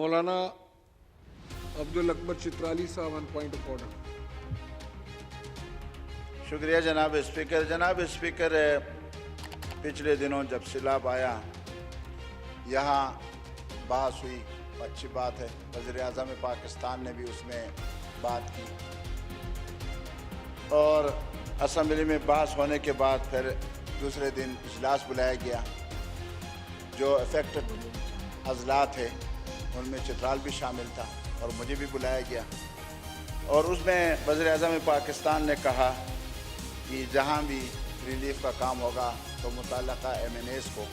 मौलाना अब्दुल अकबर चित्राली साहब on point of order. शुक्रिया जनाब स्पीकर। जनाब स्पीकर, पिछले दिनों जब सैलाब आया यहाँ बहस हुई, अच्छी बात है। वज़ीर-ए-आज़म पाकिस्तान ने भी उसमें बात की और असम्बली में बहस होने के बाद फिर दूसरे दिन इजलास बुलाया गया। जो अफेक्टेड अजला थे उनमें चित्राल भी शामिल था और मुझे भी बुलाया गया और उसमें वज़ीर-ए-आज़म पाकिस्तान ने कहा कि जहाँ भी रिलीफ का काम होगा तो मुतल्लका MNAs को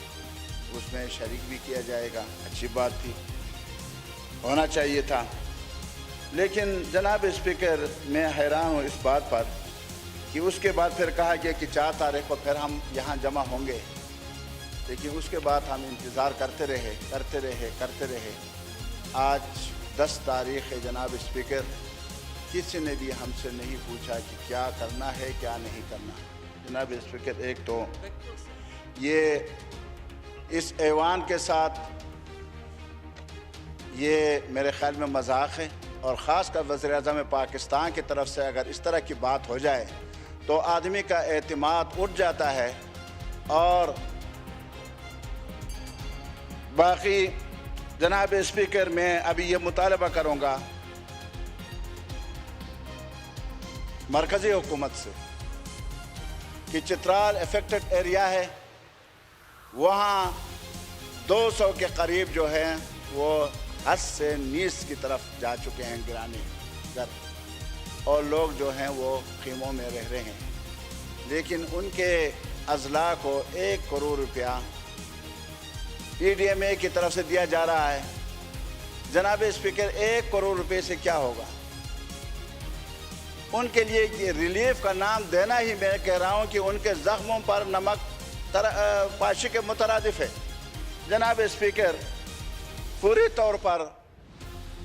उसमें शरीक भी किया जाएगा। अच्छी बात थी, होना चाहिए था। लेकिन जनाब स्पीकर, मैं हैरान हूँ इस बात पर कि उसके बाद फिर कहा गया कि 4 तारीख को फिर हम यहाँ जमा होंगे, लेकिन उसके बाद हम इंतज़ार करते रहे। आज 10 तारीख है जनाब स्पीकर, किसी ने भी हमसे नहीं पूछा कि क्या करना है क्या नहीं करना। जनाब स्पीकर, एक तो ये इस ऐवान के साथ ये मेरे ख्याल में मजाक है और ख़ासकर वज़ीर-ए-आज़म पाकिस्तान की तरफ से अगर इस तरह की बात हो जाए तो आदमी का एतमाद उठ जाता है। और बाकी जनाब स्पीकर, मैं अभी ये मुतालबा करूँगा मरकज़ी हुकूमत से कि चित्राल अफेक्टेड एरिया है, वहाँ 200 के करीब जो हैं वो हद से नीस की तरफ जा चुके हैं गिराने घर, और लोग जो हैं वो ख़ीमों में रह रहे हैं। लेकिन उनके अजला को 1 करोड़ रुपया PDMA की तरफ से दिया जा रहा है। जनाब स्पीकर, 1 करोड़ रुपए से क्या होगा? उनके लिए ये रिलीफ का नाम देना ही मैं कह रहा हूँ कि उनके ज़ख्मों पर नमक पाशी के मुतरादिफ है। जनाब स्पीकर, पूरी तौर पर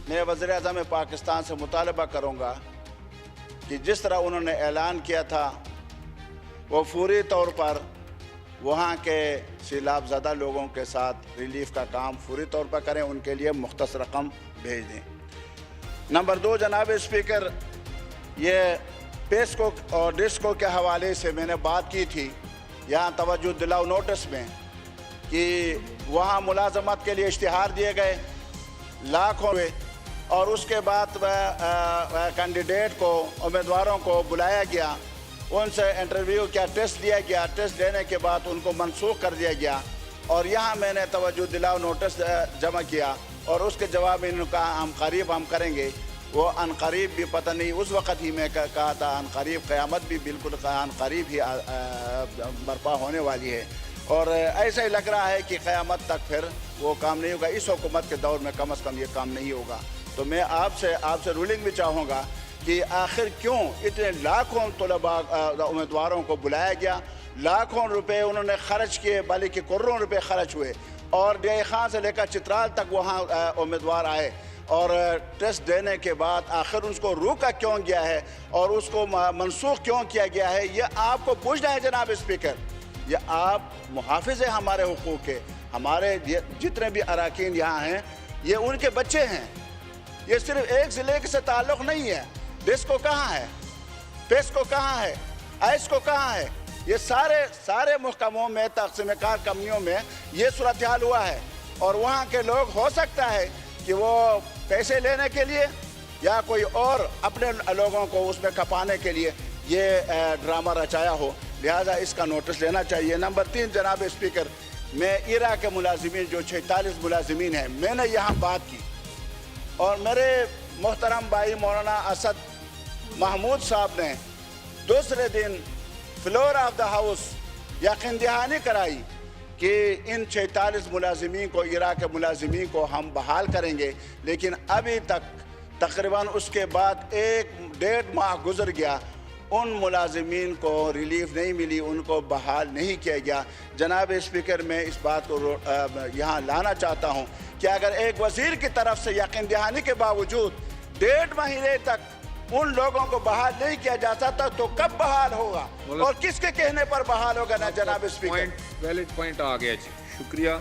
मैं वज़ीर-ए-आज़म पाकिस्तान से मुतालबा करूँगा कि जिस तरह उन्होंने ऐलान किया था वो पूरी तौर पर वहाँ के सैलाब ज़दा लोगों के साथ रिलीफ का काम पूरी तौर पर करें, उनके लिए मुख्तस रकम भेज दें। नंबर 2 जनाब स्पीकर, ये पेस्को और डिस्को के हवाले से मैंने बात की थी, यहाँ तवज्जो दिलाओ नोटिस में कि वहाँ मुलाजमत के लिए इश्तिहार दिए गए लाखों में, और उसके बाद कैंडिडेट को, उम्मीदवारों को बुलाया गया, उनसे इंटरव्यू किया, टेस्ट लिया गया, टेस्ट लेने के बाद उनको मनसूख कर दिया गया। और यहाँ मैंने तवज्जो दिलाओ नोटिस जमा किया और उसके जवाब में इन्होंने कहा हम करीब हम करेंगे। वो अनकरीब भी पता नहीं, उस वक़्त ही मैं कहा था अनकरीब, क़यामत भी बिल्कुल अनकरीब ही बर्पा होने वाली है। और ऐसा ही लग रहा है कि क़यामत तक फिर वो काम नहीं होगा, इस हुकूमत के दौर में कम अज़ कम ये काम नहीं होगा। तो मैं आपसे रूलिंग भी चाहूँगा कि आखिर क्यों इतने लाखों तलबा उम्मीदवारों को बुलाया गया, लाखों रुपए उन्होंने ख़र्च किए, बल्कि करोड़ों रुपए ख़र्च हुए, और डे खां से लेकर चित्राल तक वहाँ उम्मीदवार आए, और टेस्ट देने के बाद आखिर उसको रोका क्यों गया है और उसको मनसूख क्यों किया गया है, ये आपको पूछना है जनाब स्पीकर। ये आप मुहाफ़िज़ हैं हमारे हुकूक़ के, हमारे जितने भी अरकान यहाँ हैं ये उनके बच्चे हैं। ये सिर्फ एक ज़िले से ताल्लुक़ नहीं है। डिस्को कहाँ है, पेस्को कहाँ है, आइस्को कहाँ है, ये सारे महकमों में तक़सीम कार कमियों में ये सूरत हाल हुआ है। और वहाँ के लोग हो सकता है कि वो पैसे लेने के लिए या कोई और अपने लोगों को उसमें खपाने के लिए ये ड्रामा रचाया हो, लिहाजा इसका नोटिस लेना चाहिए। नंबर 3 जनाब स्पीकर, मैं इरा के मुलाजिमीन जो 46 मुलाजिमीन हैं, मैंने यहाँ बात की और मेरे मोहतरम भाई मौलाना असद महमूद साहब ने दूसरे दिन फ्लोर ऑफ द हाउस यकीन दहानी कराई कि इन 46 मुलाजिमीन को, इरा के मुलाजिमीन को हम बहाल करेंगे। लेकिन अभी तक तकरीबन उसके बाद 1-1.5 माह गुजर गया, उन मुलाजिमीन को रिलीफ नहीं मिली, उनको बहाल नहीं किया गया। जनाब स्पीकर, मैं इस बात को यहाँ लाना चाहता हूँ कि अगर एक वज़ीर की तरफ से यकीन दहानी के बावजूद 1.5 महीने तक उन लोगों को बहाल नहीं किया जा सकता तो कब बहाल होगा और किसके कहने पर बहाल होगा ना जनाब स्पीकर? वैलिड पॉइंट आ गया जी, शुक्रिया।